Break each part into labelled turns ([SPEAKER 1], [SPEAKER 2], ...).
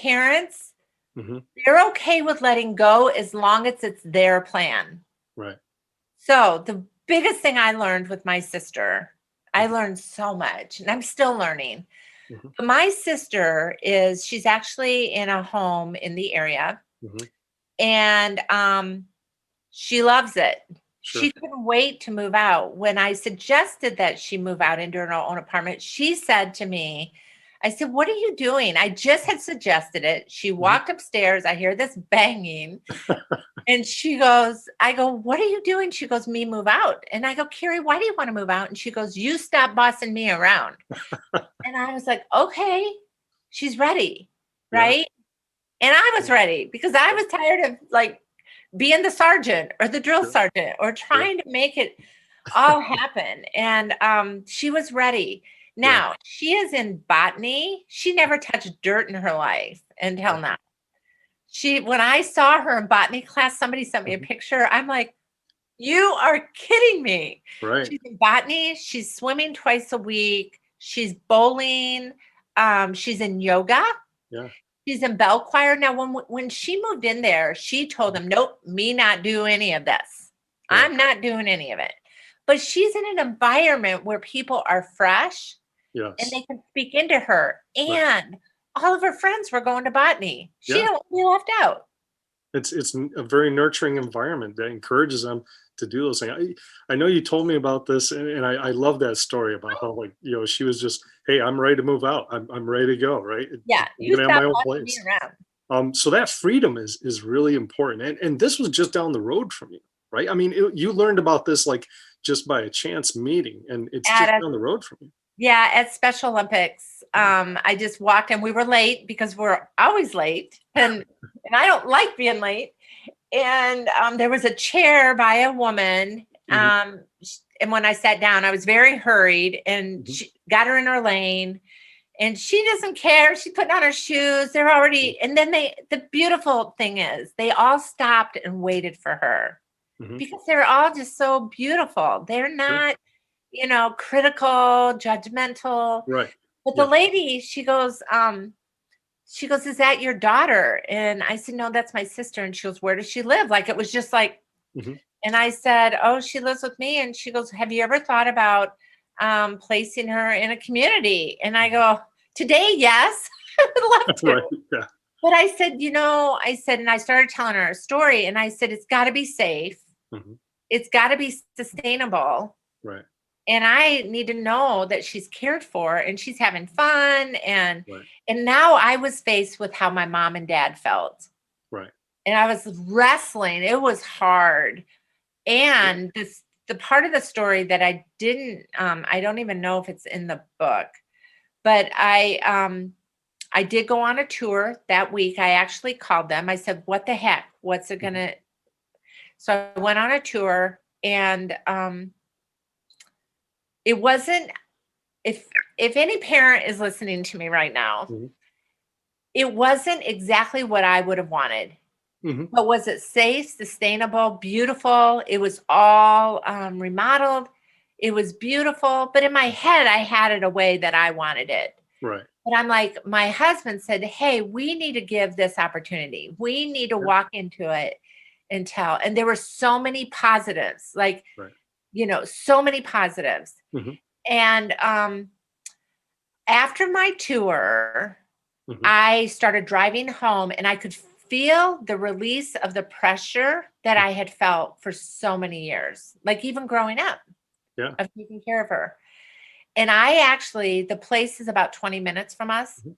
[SPEAKER 1] parents,
[SPEAKER 2] Hmm.
[SPEAKER 1] they're okay with letting go as long as it's their plan.
[SPEAKER 2] Right.
[SPEAKER 1] So the biggest thing I learned with my sister, I learned so much and I'm still learning.
[SPEAKER 2] Hmm.
[SPEAKER 1] But my sister she's actually in a home in the area,
[SPEAKER 2] Hmm.
[SPEAKER 1] and she loves it.
[SPEAKER 2] Sure.
[SPEAKER 1] She couldn't wait to move out. When I suggested that she move out into her own apartment, she said to me, I said, "What are you doing?" I just had suggested it. She
[SPEAKER 2] Hmm.
[SPEAKER 1] walked upstairs. I hear this banging. And she goes, I go, "What are you doing?" She goes, "Me move out." And I go, "Carrie, why do you want to move out?" And she goes, "You stop bossing me around." And I was like, okay, she's ready.
[SPEAKER 2] Yeah.
[SPEAKER 1] Right. And I was ready because I was tired of like being the sergeant or the drill
[SPEAKER 2] Yeah.
[SPEAKER 1] sergeant or
[SPEAKER 2] Yeah.
[SPEAKER 1] trying to make it all happen. And she was ready.
[SPEAKER 2] Yeah.
[SPEAKER 1] Now she is in botany. She never touched dirt in her life until
[SPEAKER 2] Yeah.
[SPEAKER 1] now. When I saw her in botany class, somebody sent me a
[SPEAKER 2] Mhm.
[SPEAKER 1] picture. I'm like, you are kidding me.
[SPEAKER 2] Right.
[SPEAKER 1] She's in botany. She's swimming twice a week. She's bowling. She's in yoga.
[SPEAKER 2] Yeah.
[SPEAKER 1] She's in bell choir. Now, when she moved in there, she told them, "Nope, me not do any of this.
[SPEAKER 2] Right.
[SPEAKER 1] I'm not doing any of it." But she's in an environment where people are fresh and
[SPEAKER 2] Yes.
[SPEAKER 1] they can speak into her.
[SPEAKER 2] Right.
[SPEAKER 1] And all of her friends were going to botany. She
[SPEAKER 2] Yeah.
[SPEAKER 1] don't be left out.
[SPEAKER 2] It's a very nurturing environment that encourages them to do those things. I know you told me about this, and I love that story about how, like, she was just, hey, I'm ready to move out. I'm ready to go. Right.
[SPEAKER 1] Yeah,
[SPEAKER 2] I'm
[SPEAKER 1] you
[SPEAKER 2] gonna have
[SPEAKER 1] stop
[SPEAKER 2] my own
[SPEAKER 1] bossing me
[SPEAKER 2] place.
[SPEAKER 1] around.
[SPEAKER 2] So that freedom is really important, and this was just down the road from you, right? I mean, you learned about this like just by a chance meeting, and it's
[SPEAKER 1] At
[SPEAKER 2] just
[SPEAKER 1] a
[SPEAKER 2] down the road from you.
[SPEAKER 1] Yeah, at Special Olympics,
[SPEAKER 2] Yeah.
[SPEAKER 1] I just walked and we were late because we're always late, and I don't like being late. And there was a chair by a woman,
[SPEAKER 2] Hmm.
[SPEAKER 1] and when I sat down, I was very hurried, and
[SPEAKER 2] Hmm.
[SPEAKER 1] she got her in her lane, and she doesn't care. She's putting on her shoes. They're already, and then the beautiful thing is, they all stopped and waited for her
[SPEAKER 2] Hmm.
[SPEAKER 1] because they're all just so beautiful. They're
[SPEAKER 2] Sure.
[SPEAKER 1] not, critical, judgmental.
[SPEAKER 2] Right.
[SPEAKER 1] But the
[SPEAKER 2] Yeah.
[SPEAKER 1] lady, she goes, "Is that your daughter?" And I said, "No, that's my sister." And she goes, "Where does she live?" Like it was just like,
[SPEAKER 2] Hmm.
[SPEAKER 1] and I said, "Oh, she lives with me." And she goes, "Have you ever thought about placing her in a community?" And I go, "Today, yes, I would love
[SPEAKER 2] Right.
[SPEAKER 1] to."
[SPEAKER 2] Yeah.
[SPEAKER 1] But I said, and I started telling her a story, and I said, "It's got to be safe.
[SPEAKER 2] Hmm.
[SPEAKER 1] It's got to be sustainable.
[SPEAKER 2] Right.
[SPEAKER 1] And I need to know that she's cared for and she's having fun."
[SPEAKER 2] Right.
[SPEAKER 1] And now I was faced with how my mom and dad felt.
[SPEAKER 2] Right.
[SPEAKER 1] And I was wrestling. It was hard.
[SPEAKER 2] Yeah.
[SPEAKER 1] And the part of the story that I don't even know if it's in the book, but I did go on a tour that week. I actually called them. I said, "What the heck? What's it
[SPEAKER 2] Hmm.
[SPEAKER 1] gonna?" So I went on a tour, and it wasn't, if any parent is listening to me right now,
[SPEAKER 2] Hmm.
[SPEAKER 1] it wasn't exactly what I would have wanted.
[SPEAKER 2] Hmm.
[SPEAKER 1] But was it safe, sustainable, beautiful? It was all remodeled. It was beautiful. But in my head, I had it a way that I wanted it.
[SPEAKER 2] Right.
[SPEAKER 1] But I'm like, my husband said, "Hey, we need to give this opportunity. We need to
[SPEAKER 2] Yeah.
[SPEAKER 1] walk into it and tell." And there were so many positives, like,
[SPEAKER 2] Right.
[SPEAKER 1] so many positives.
[SPEAKER 2] Hmm.
[SPEAKER 1] And after my tour,
[SPEAKER 2] Hmm.
[SPEAKER 1] I started driving home and I could feel the release of the pressure that I had felt for so many years, like even growing up,
[SPEAKER 2] Yeah.
[SPEAKER 1] of taking care of her. And the place is about 20 minutes from us.
[SPEAKER 2] Mhm.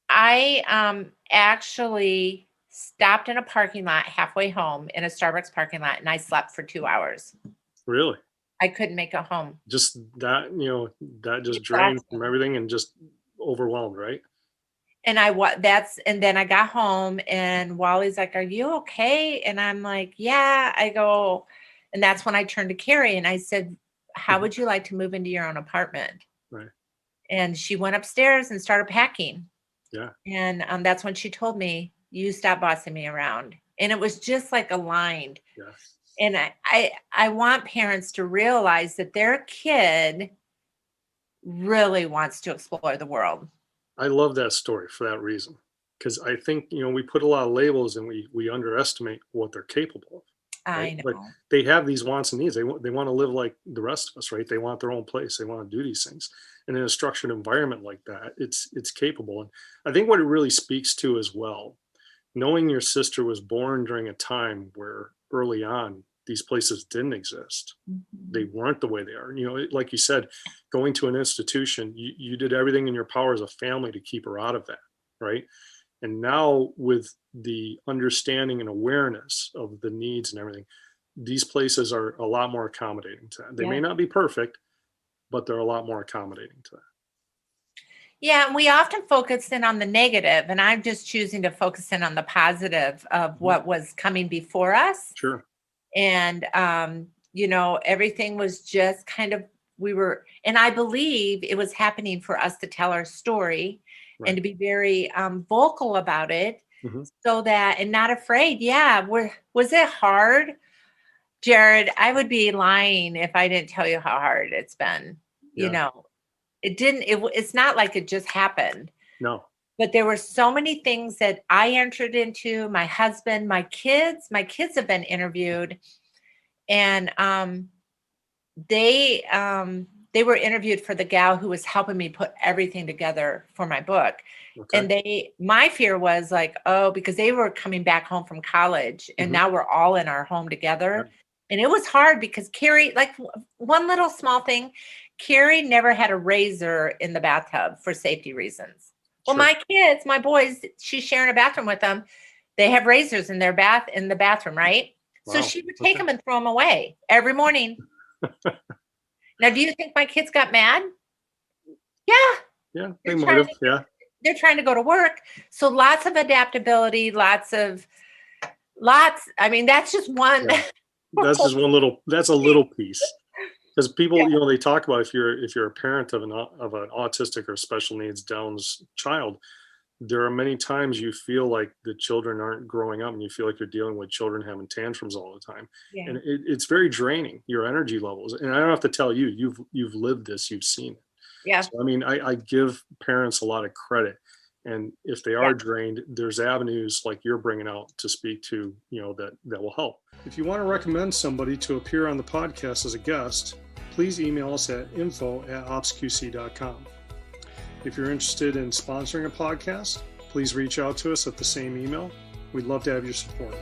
[SPEAKER 1] I actually stopped in a parking lot halfway home in a Starbucks parking lot and I slept for 2 hours.
[SPEAKER 2] Really.
[SPEAKER 1] I couldn't make it home.
[SPEAKER 2] Just that, that just drained from
[SPEAKER 1] Exhausting.
[SPEAKER 2] everything and just overwhelmed, right?
[SPEAKER 1] And and then I got home and Wally's like, "Are you okay?" And I'm like, "Yeah." I go, and that's when I turned to Carrie and I said, "How
[SPEAKER 2] Mhm.
[SPEAKER 1] would you like to move into your own apartment?"
[SPEAKER 2] Right.
[SPEAKER 1] And she went upstairs and started packing.
[SPEAKER 2] Yeah.
[SPEAKER 1] And that's when she told me, "You stop bossing me around." And it was just like aligned.
[SPEAKER 2] Yeah.
[SPEAKER 1] And I want parents to realize that their kid really wants to explore the world.
[SPEAKER 2] I love that story for that reason. because I think, we put a lot of labels and we underestimate what they're capable of.
[SPEAKER 1] I
[SPEAKER 2] Right? But
[SPEAKER 1] know.
[SPEAKER 2] they have these wants and needs. They want to live like the rest of us, right? They want their own place. They want to do these things. And in a structured environment like that, it's capable. And I think what it really speaks to as well, knowing your sister was born during a time where early on these places didn't exist. They
[SPEAKER 1] Mhm.
[SPEAKER 2] weren't the way they are. Like you said, going to an institution, you did everything in your power as a family to keep her out of that, right? And now with the understanding and awareness of the needs and everything, these places are a lot more accommodating to that. They may
[SPEAKER 1] Yeah.
[SPEAKER 2] not be perfect, but they're a lot more accommodating to that.
[SPEAKER 1] Yeah, and we often focus in on the negative, and I'm just choosing to focus in on the positive of
[SPEAKER 2] Mhm.
[SPEAKER 1] what was coming before us.
[SPEAKER 2] Sure.
[SPEAKER 1] And everything was just kind of, and I believe it was happening for us to tell our story and
[SPEAKER 2] Right.
[SPEAKER 1] to be very vocal about it,
[SPEAKER 2] Hmm.
[SPEAKER 1] so that, and not afraid. Yeah, was it hard, Jared? I would be lying if I didn't tell you how hard it's been. you
[SPEAKER 2] Yeah.
[SPEAKER 1] know it didn't it's not like it just happened,
[SPEAKER 2] No.
[SPEAKER 1] but there were so many things that I entered into. My husband, my kids have been interviewed, and they were interviewed for the gal who was helping me put everything together for my book.
[SPEAKER 2] Okay.
[SPEAKER 1] And my fear was like, oh, because they were coming back home from college, and
[SPEAKER 2] Hmm.
[SPEAKER 1] now we're all in our home together.
[SPEAKER 2] Right.
[SPEAKER 1] And it was hard because Carrie, like, one little small thing, Carrie never had a razor in the bathtub for safety reasons. Well,
[SPEAKER 2] Sure.
[SPEAKER 1] my kids, my boys, she's sharing a bathroom with them. They have razors in in the bathroom, right? So
[SPEAKER 2] Wow.
[SPEAKER 1] she would take
[SPEAKER 2] Okay.
[SPEAKER 1] them and throw them away every morning. Now, do you think my kids got mad? Yeah,
[SPEAKER 2] Yeah, they
[SPEAKER 1] they're
[SPEAKER 2] might
[SPEAKER 1] trying
[SPEAKER 2] have.
[SPEAKER 1] to
[SPEAKER 2] Yeah.
[SPEAKER 1] they're trying to go to work. So lots of adaptability, lots. I mean, that's just one.
[SPEAKER 2] Yeah. That's just that's a little piece. Because
[SPEAKER 1] Yeah,
[SPEAKER 2] people, they talk about if you're a parent of an autistic or special needs Down's child, there are many times you feel like the children aren't growing up, and you feel like you're dealing with children having tantrums all the time,
[SPEAKER 1] yeah,
[SPEAKER 2] and it's very draining, your energy levels. And I don't have to tell you, you've lived this, you've seen it.
[SPEAKER 1] yeah,
[SPEAKER 2] So I mean, I give parents a lot of credit, and if they
[SPEAKER 1] yeah.
[SPEAKER 2] are drained, there's avenues like you're bringing out to speak to, that will help. If you want to recommend somebody to appear on the podcast as a guest, please email us at info@opsqc.com. If you're interested in sponsoring a podcast, please reach out to us at the same email. We'd love to have your support.